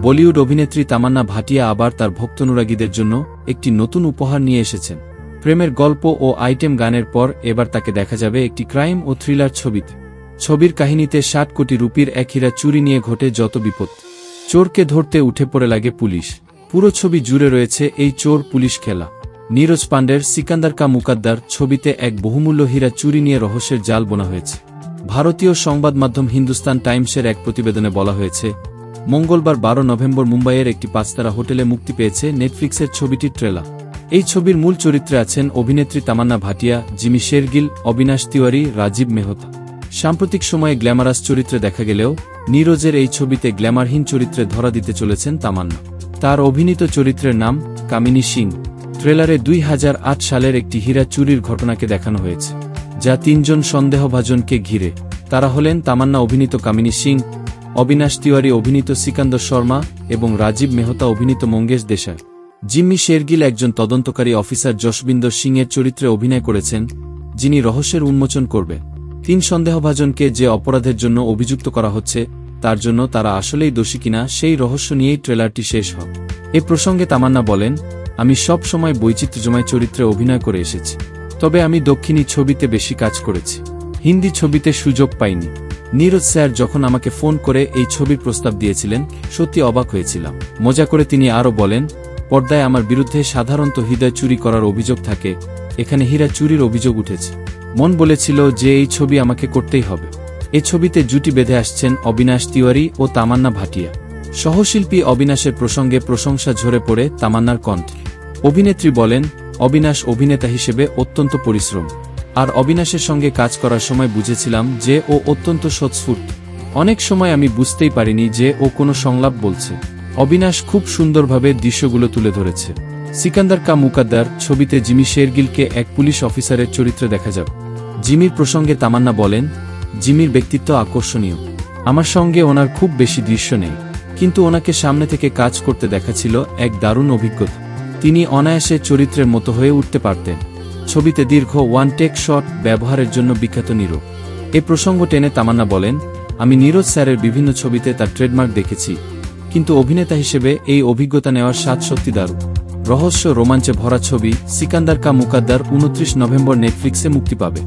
বলিউড অভিনেত্রী তামান্না ভাটিয়া আবার তার ভক্তানুরাগীদের জন্য একটি নতুন উপহার নিয়ে এসেছেন। প্রেমের গল্প ও আইটেম গানের পর এবার তাকে দেখা যাবে একটি ক্রাইম ও থ্রিলার ছবিতে। ছবির কাহিনীতে ৬০ কোটি রুপির এক হীরা চুরি নিয়ে ঘটে যত বিপদ। চোরকে ধরতে উঠে পড়ে লাগে পুলিশ। পুরো ছবি জুড়ে রয়েছে এই চোর পুলিশ খেলা। নীরজ পান্ডের সিকান্দার কা মুকাদ্দার ছবিতে এক বহুমূল্য হীরা চুরি নিয়ে রহস্যের জাল বোনা হয়েছে। ভারতীয় সংবাদ মাধ্যম হিন্দুস্তান টাইমসের এক প্রতিবেদনে বলা হয়েছে, মঙ্গলবার ১২ নভেম্বর মুম্বাইয়ের একটি পাঁচতারা হোটেলে মুক্তি পেয়েছে নেটফ্লিক্সের ছবিটির ট্রেলার। এই ছবির মূল চরিত্রে আছেন অভিনেত্রী তামান্না ভাটিয়া, জিমি শেরগিল, অবিনাশ তিওয়ারি, রাজীব মেহতা। সাম্প্রতিক সময়ে গ্ল্যামারাস চরিত্রে দেখা গেলেও নীরজের এই ছবিতে গ্ল্যামারহীন চরিত্রে ধরা দিতে চলেছেন তামান্না। তার অভিনীত চরিত্রের নাম কামিনী সিং। ট্রেলারে ২০০৮ সালের একটি হীরা চুরির ঘটনাকে দেখানো হয়েছে, যা ৩ জন সন্দেহভাজনকে ঘিরে। তারা হলেন তামান্না অভিনীত কামিনী সিং, অবিনাশ তিওয়ারি অভিনীত সিকান্দর শর্মা এবং রাজীব মেহতা অভিনীত মঙ্গেশ দেশাই। জিম্মি শেরগিল একজন তদন্তকারী অফিসার যশবিন্দর সিংয়ের চরিত্রে অভিনয় করেছেন, যিনি রহস্যের উন্মোচন করবে। ৩ সন্দেহভাজনকে যে অপরাধের জন্য অভিযুক্ত করা হচ্ছে তার জন্য তারা আসলেই দোষী কিনা সেই রহস্য নিয়েই ট্রেলারটি শেষ হয়। এ প্রসঙ্গে তামান্না বলেন, আমি সব সময় বৈচিত্র্যময় চরিত্রে অভিনয় করে এসেছি, তবে আমি দক্ষিণী ছবিতে বেশি কাজ করেছি, হিন্দি ছবিতে সুযোগ পাইনি। নীরজ স্যার যখন আমাকে ফোন করে এই ছবির প্রস্তাব দিয়েছিলেন, সত্যি অবাক হয়েছিলাম। মজা করে তিনি আরও বলেন, পর্দায় আমার বিরুদ্ধে সাধারণত হৃদয় চুরি করার অভিযোগ থাকে, এখানে হীরা চুরির অভিযোগ উঠেছে। মন বলেছিল যে এই ছবি আমাকে করতেই হবে। এ ছবিতে জুটি বেঁধে আসছেন অবিনাশ তিওয়ারি ও তামান্না ভাটিয়া। সহশিল্পী অবিনাশের প্রসঙ্গে প্রশংসা ঝরে পড়ে তামান্নার কণ্ঠে। অভিনেত্রী বলেন, অবিনাশ অভিনেতা হিসেবে অত্যন্ত পরিশ্রম, আর অবিনাশের সঙ্গে কাজ করার সময় বুঝেছিলাম যে ও অত্যন্ত স্বতঃস্ফূর্ত। অনেক সময় আমি বুঝতেই পারিনি যে ও কোনো সংলাপ বলছে। অবিনাশ খুব সুন্দরভাবে দৃশ্যগুলো তুলে ধরেছে। সিকান্দার কা মুকাদ্দার ছবিতে জিমি শেরগিলকে এক পুলিশ অফিসারের চরিত্রে দেখা যাবে। জিমির প্রসঙ্গে তামান্না বলেন, জিমির ব্যক্তিত্ব আকর্ষণীয়। আমার সঙ্গে ওনার খুব বেশি দৃশ্য নেই, কিন্তু ওনাকে সামনে থেকে কাজ করতে দেখা ছিল এক দারুণ অভিজ্ঞতা। তিনি অনায়াসে চরিত্রের মতো হয়ে উঠতে পারতেন। ছবিতে দীর্ঘ ওয়ান টেক শট ব্যবহারের জন্য বিখ্যাত নীরজ। এ প্রসঙ্গ টেনে তামান্না বলেন, আমি নীরজ স্যারের বিভিন্ন ছবিতে তার ট্রেডমার্ক দেখেছি, কিন্তু অভিনেতা হিসেবে এই অভিজ্ঞতা নেওয়ার স্বাদ সত্যি দারুণ। রহস্য রোমাঞ্চে ভরা ছবি সিকান্দার কা মুকাদ্দার ২৯ নভেম্বর নেটফ্লিক্সে মুক্তি পাবে।